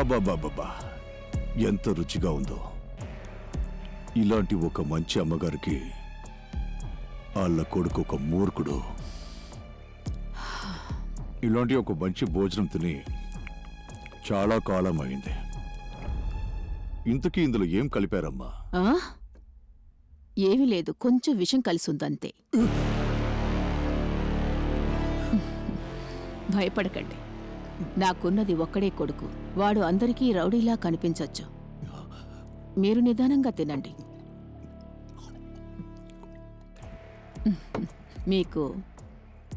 బాబా ఎంత రుచిగా ఉందో. ఇలాంటి ఒక మంచి అమ్మగారికి వాళ్ళ కొడుకు ఒక మూర్ఖుడు. ఇలాంటి ఒక మంచి భోజనం తిని చాలా కాలం అయింది. ఇంతకీ ఇందులో ఏం కలిపారమ్మా? ఏమీ లేదు, కొంచెం విషం కలిసి ఉందంతే. భయపడకండి, నాకున్నది ఒక్కడే కొడుకు. వాడు అందరికీ రౌడీలా కనిపించొచ్చు. మీరు నిదానంగా తినండి. మీకు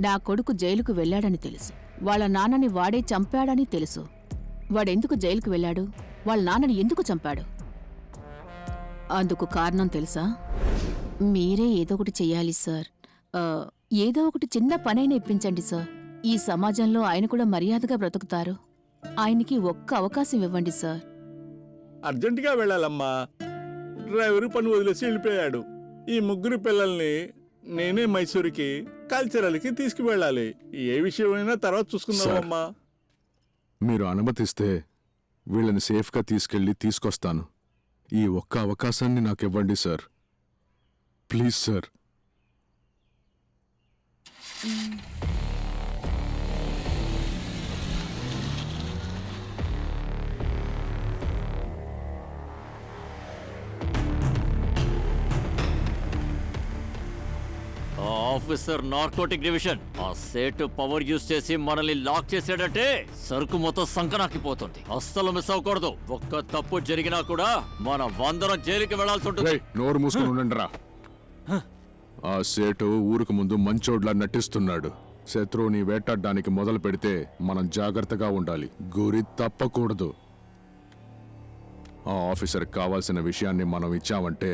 నా కొడుకు జైలుకు వెళ్ళాడని తెలుసు. వాళ్ళ నాన్నని వాడే చంపాడని తెలుసు. వాడెందుకు జైలుకు వెళ్ళాడు? వాళ్ళ నాన్నని ఎందుకు చంపాడు? అందుకు కారణం తెలుసా? మీరే ఏదో ఒకటి చెయ్యాలి సార్. ఏదో ఒకటి చిన్న పనైనా ఇప్పించండి సార్. ఈ సమాజంలో ఆయన కూడా మర్యాదగా బ్రతుకుతారు. ఆయనకి ఒక్క అవకాశం ఇవ్వండి సార్. అర్జెంటుగా వెళ్ళాలమ్మా. డ్రైవరు పని వదిలేసి వెళ్ళిపోయాడు. ఈ ముగ్గురు పిల్లల్ని నేనే మైసూరుకి కల్చరల్కి తీసుకువెళ్ళాలి. ఏ విషయమైనా తర్వాత చూసుకుందామమ్మా. మీరు అనుమతిస్తే వీళ్ళని సేఫ్గా తీసుకెళ్ళి తీసుకొస్తాను. ఈ ఒక్క అవకాశాన్ని నాకివ్వండి sir, please sir. Officer narcotic division ఆ సేటు పవర్ యూజ్ చేసి మనల్ని లాక్ చేసాడంటే సరుకు మొత్తం సంకనాకిపోతుంది. అస్సలు మిస్ అవ్వకూడదు. ఒక్క తప్పు జరిగినా కూడా మన వందరం జైలుకి వెళ్లాల్సి ఉంటుంది. నోరు మూసుకుని ఉండండిరా. ఆ సేటు ఊరుకు ముందు మంచోడ్లా నటిస్తున్నాడు. శత్రువుని వేటాడడానికి మొదలు పెడితే మనం జాగ్రత్తగా ఉండాలి. గురి తప్పకూడదు. ఆ ఆఫీసర్కి కావాల్సిన విషయాన్ని మనం ఇచ్చామంటే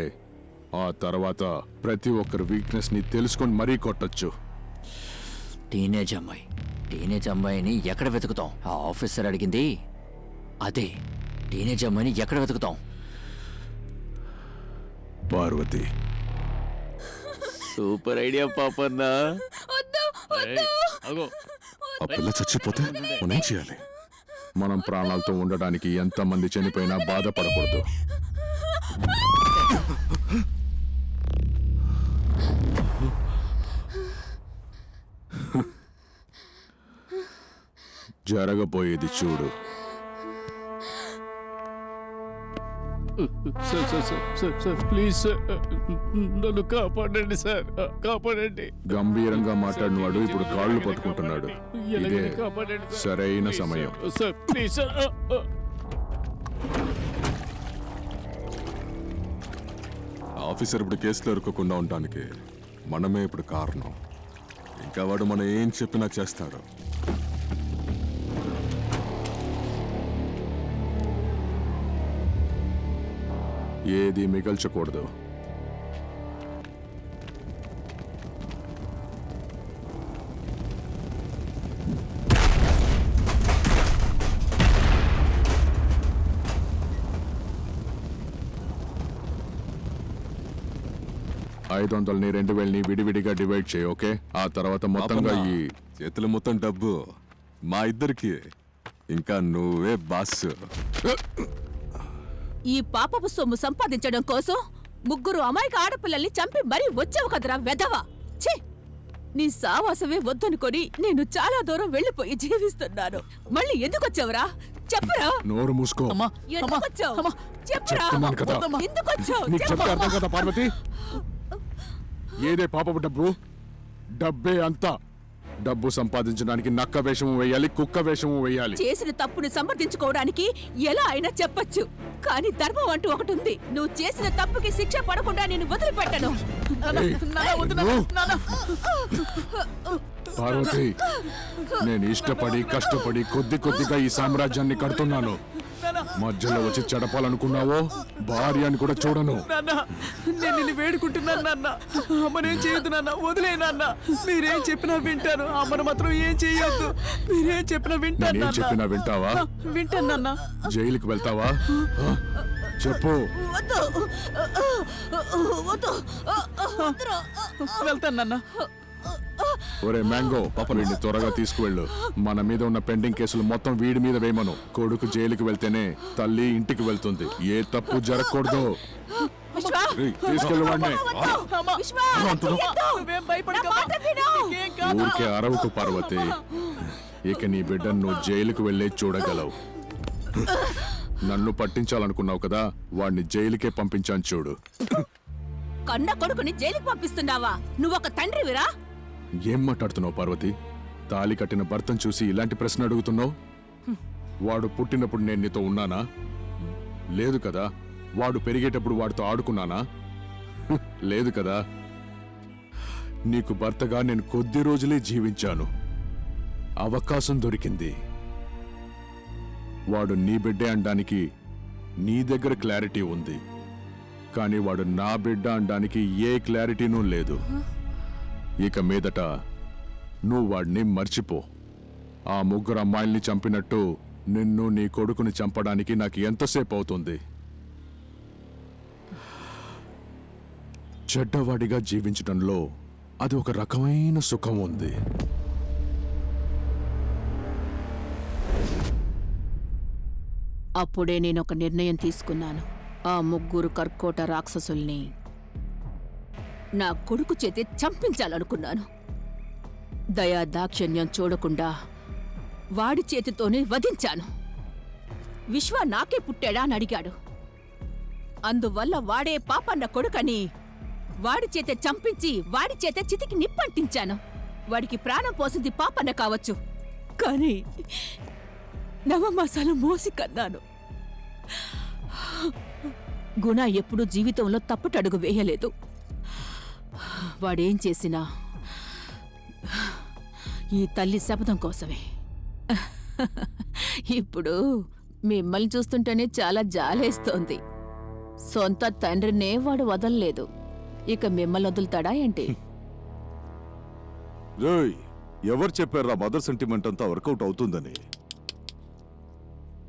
ఆ తర్వాత ప్రతి ఒక్కరి వీక్నెస్ ని తెలుసుకొని మరీ కొట్టొచ్చు. టీనేజ్ అమ్మాయిని ఎక్కడ వెతుకుతాం? ఆ ఆఫీసర్ అడిగింది అదే. టీనేజ్ అమ్మాయిని ఎక్కడ వెతుకుతాం? పార్వతి. Super idea Papanna. ఆ పిల్ల చచ్చిపోతే మనం చేయాలి. మనం ప్రాణాలతో ఉండడానికి ఎంతమంది చనిపోయినా బాధపడకూడదు. జరగబోయేది చూడు. ప్లీజ్ నన్ను కాపాడండి సార్, కాపాడండి. గంభీరంగా మాట్లాడినవాడు ఇప్పుడు కాళ్ళు పట్టుకుంటున్నాడు. ఇదే సరైన సమయం. Sir please sir. ఆఫీసర్ ఇప్పుడు కేసులో ఇరుక్కోకుండా ఉండడానికి మనమే ఇప్పుడు కారణం. ఇంకా వాడు మనం ఏం చెప్పినా చేస్తాడు. ఏది మిగల్చకూడదు. $500ని 2000ని విడివిడిగా డివైడ్ చేయి. ఓకే? ఆ తర్వాత మొత్తంగా ఈ చేతుల మొత్తం డబ్బు మా ఇద్దరికి. ఇంకా నువ్వే బాస్. ఈ పాపపు సొమ్ము సంపాదించడం కోసం ముగ్గురు అమాయక ఆడపిల్లల్ని చంపి మరీ వచ్చావు కదరా వెధవా. ఛీ, నీ సావాసమే వద్దనుకొని నేను చాలా దూరం వెళ్లిపోయి జీవిస్తున్నాను. మళ్ళీ ఎందుకు వచ్చావురా? చెప్పరా. నోరు మూసుకో. ఎందుకు వచ్చావు? చెప్పరా. ఎందుకు వచ్చావు? నీకు చెప్తే అర్థం కదా పార్వతి. ఏదే పాపపు డబ్బు? డబ్బే అంతా. డబ్బు సంపాదించడానికి నక్క వేషము వేయాలి, కుక్క వేషము వేయాలి. చేసిన తప్పుని సమర్థించుకోవడానికి ఎలా అయినా చెప్పొచ్చు, కానీ ధర్మం అంటూ ఒకటి ఉంది. నువ్వు చేసిన తప్పుకి శిక్ష పడకుండా నేను వదిలిపెట్టను. పార్వతి, నేను ఇష్టపడి కష్టపడి కొద్దిగా ఈ సామ్రాజ్యాన్ని కడుతున్నాను. మధ్యలో వచ్చి చెడపాలనుకున్నావో భార్య అని కూడా చూడను. నేను నిన్ను వేడుకుంటున్నాను నాన్న. అమ్మనేం చేయొద్దు నాన్న, వదిలే నాన్న. మీరేం చెప్పినా వింటాను. అమ్మను మాత్రం ఏం చేయొద్దు. మీరేం చెప్పినా వింటాను. నేను చెప్పినా వింటావా? వింటాను నాన్న. జైలుకి వెళ్తావా? చెప్పు. వెళ్తాను నాన్న. ఒరే మ్యాంగో వీడిని త్వరగా తీసుకువెళ్ళు. మన మీద ఉన్న పెండింగ్ కేసులు మొత్తం వీడి మీద వేయమను. కొడుకు జైలుకి వెళ్తేనే తల్లి ఇంటికి వెళ్తుంది. ఏ తప్పు జరగకూడదు. తీసుకెళ్ళు వాడిని. నువ్వేం భయపడకమ్మా. నీకేం కాదు. ఊరికే అరవకు పార్వతి. ఇక నీ బిడ్డను నువ్వు జైలుకు వెళ్ళే చూడగలవు. నన్ను పట్టించాలనుకున్నావు కదా, వాడిని జైలుకే పంపించాను చూడు. కన్న కొడుకుని జైలుకి పంపిస్తున్నావా? నువ్వొక తండ్రివిరా? ఏం మాట్లాడుతున్నావు పార్వతి? తాళి కట్టిన భర్తను చూసి ఇలాంటి ప్రశ్న అడుగుతున్నావు? వాడు పుట్టినప్పుడు నేను నీతో ఉన్నానా? లేదు కదా. వాడు పెరిగేటప్పుడు వాడితో ఆడుకున్నానా? లేదు కదా. నీకు భర్తగా నేను కొద్ది రోజులే జీవించాను. అవకాశం దొరికింది. వాడు నీ బిడ్డే అనడానికి నీ దగ్గర క్లారిటీ ఉంది, కానీ వాడు నా బిడ్డ అనడానికి ఏ క్లారిటీనూ లేదు. ఇక మీదట నువ్వు వాడిని మర్చిపో. ఆ ముగ్గురు అమ్మాయిల్ని చంపినట్టు నిన్ను నీ కొడుకుని చంపడానికి నాకు ఎంతసేపు అవుతుంది? చెడ్డవాడిగా జీవించడంలో అది ఒక రకమైన సుఖం ఉంది. అప్పుడే నేనొక నిర్ణయం తీసుకున్నాను. ఆ ముగ్గురు కర్కోట రాక్షసుల్ని నా కొడుకు చేతి చంపించాలనుకున్నాను. దయా దాక్షిణ్యం చూడకుండా వాడి చేతితోనే వధించాను. విశ్వ నాకే పుట్టాడా అని అడిగాడు. అందువల్ల వాడే పాపన్న కొడుకని వాడి చేతే చంపించి వాడి చేతే చితికి నిప్పంటించాను. వాడికి ప్రాణం పోసింది పాపన్న కావచ్చు, కానీ నవమాసాలు మోసి కన్నాను. గుణ ఎప్పుడూ జీవితంలో తప్పటడుగు వేయలేదు. వాడేం చేసినా ఈ తల్లి శపథం కోసమే. ఇప్పుడు మిమ్మల్ని చూస్తుంటేనే చాలా జాలేస్తోంది. సొంత తండ్రినే వాడు వదల్లేదు, ఇక మిమ్మల్ని వదులుతాడా ఏంటి? రేయ్, ఎవరు చెప్పారా మదర్ సెంటిమెంట్ అంతా వర్కౌట్ అవుతుందని?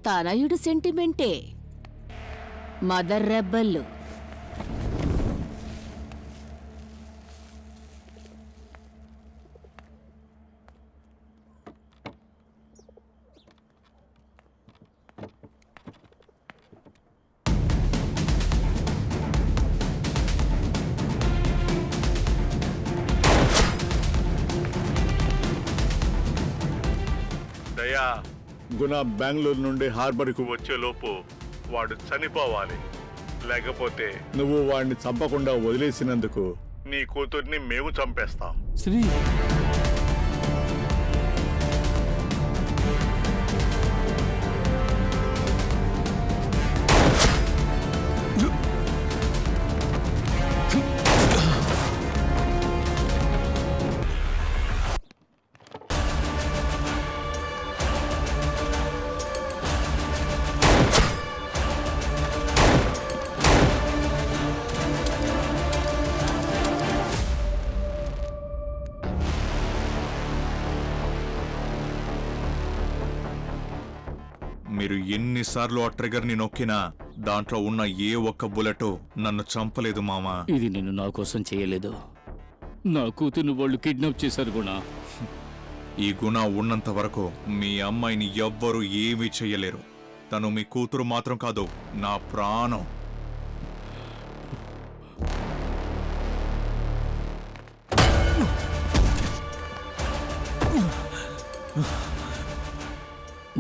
తనయుడు సెంటిమెంటే. మదర్ రెబ్బల్లు. దయా, గుణ బెంగళూరు నుండి హార్బర్కు వచ్చేలోపు వాడు చనిపోవాలి. లేకపోతే నువ్వు వాడిని చంపకుండా వదిలేసినందుకు నీ కూతుర్ని మేము చంపేస్తాం. శ్రీ, మీరు ఎన్నిసార్లు ఆ ట్రిగర్ని నొక్కినా దాంట్లో ఉన్న ఏ ఒక్క బుల్లెట్ నన్ను చంపలేదు మామా. ఇది నేను నా కోసం చేయలేదు. నా కూతుర్ని వాళ్ళు కిడ్నాప్ చేశారు గుణ. ఈ గుణ ఉన్నంత వరకు మీ అమ్మాయిని ఎవ్వరూ ఏమీ చెయ్యలేరు. తను మీ కూతురు మాత్రం కాదు, నా ప్రాణం.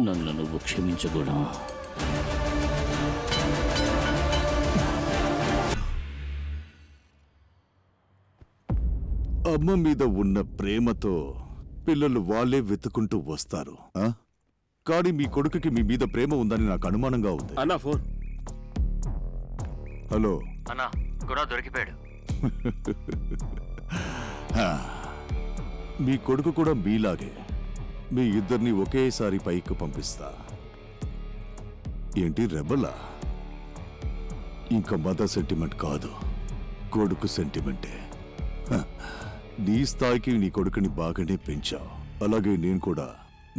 నన్ను నువ్వు క్షమించగుణ. అమ్మ మీద ఉన్న ప్రేమతో పిల్లలు వాళ్ళే వెతుకుంటూ వస్తారు. కానీ మీ కొడుకుకి మీ మీద ప్రేమ ఉందని నాకు అనుమానంగా ఉంది. అన్నా ఫోన్. హలో అన్నా, గుణ దొరికిపోయాడు. మీ కొడుకు కూడా మీలాగే మీ ఇద్దరిని ఒకేసారి పైకి పంపిస్తా. ఏంటి రెబలా? ఇంకా మదర్ సెంటిమెంట్ కాదు, కొడుకు సెంటిమెంటే. నీ స్థాయికి నీ కొడుకుని బాగానే పెంచావు, అలాగే నేను కూడా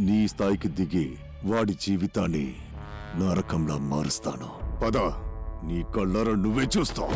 నీ స్థాయికి దిగి వాడి జీవితాన్ని నరకంలా మారుస్తాను. పద, నీ కళ్ళారా నువ్వే చూస్తావు.